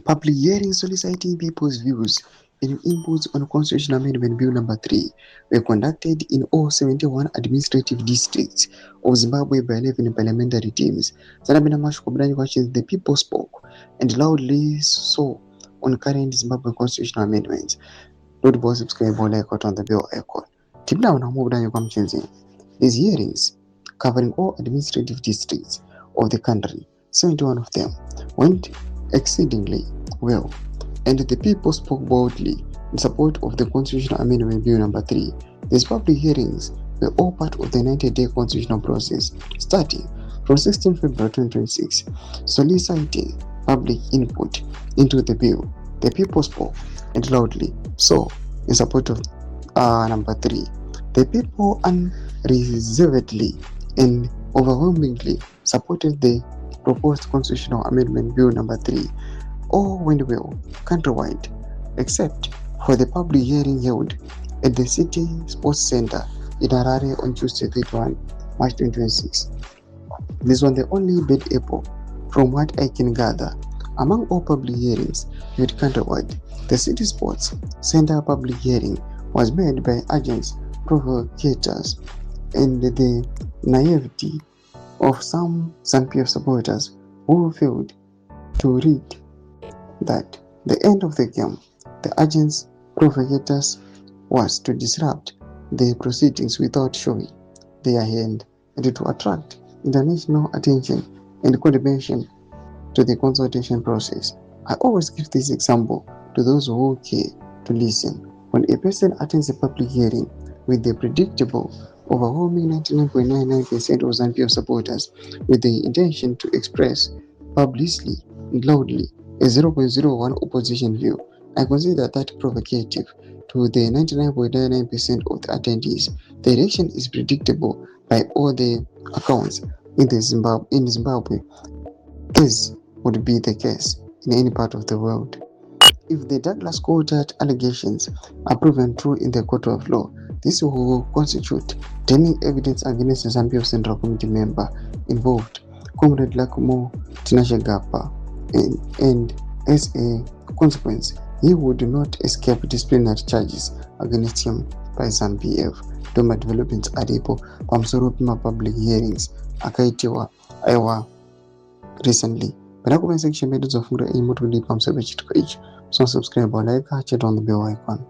Public hearings soliciting people's views and inputs on Constitutional Amendment Bill Number 3 were conducted in all 71 administrative districts of Zimbabwe by 11 parliamentary teams. The people spoke and loudly so on current Zimbabwe constitutional amendments. Don't both subscribe or like on the bell icon. Tip down and move down your These hearings, covering all administrative districts of the country, 71 of them, went exceedingly well, and the people spoke boldly in support of the Constitutional Amendment Bill Number 3. These public hearings were all part of the 90-day constitutional process, starting from 16 February 2026, soliciting public input into the bill. The people spoke and loudly so in support of number 3. The people unreservedly and overwhelmingly supported the proposed Constitutional Amendment Bill Number 3. All went well countrywide, except for the public hearing held at the City Sports Center in Harare on Tuesday, 31 March 2026. This was the only bad apple, from what I can gather. Among all public hearings held countrywide, the City Sports Center public hearing was made by agents, provocators, and the naivety of some ZANU-PF supporters who failed to read that the end of the game, the agents' provocators, was to disrupt the proceedings without showing their hand and to attract international attention and condemnation to the consultation process. I always give this example to those who care to listen. When a person attends a public hearing with the predictable, overwhelming 99.99% of ZANU-PF supporters with the intention to express publicly and loudly a 0.01 opposition view, I consider that provocative to the 99.99% of the attendees. The election is predictable by all the accounts in Zimbabwe, as would be the case in any part of the world. If the Douglas Court allegations are proven true in the court of law, this will constitute damning evidence against the ZANU-PF Central Committee member involved, Comrade Lakumo Tinashagapa, and as a consequence, he would not escape disciplinary charges against him by ZANU-PF. Doma developments aripo pamusoro pemapublic hearings akaitiwa aiwa recently. Pana comment section medu dzofungura iyi motodi pamusoro pechitiko ichi. So subscribe or like, chat on the bell icon.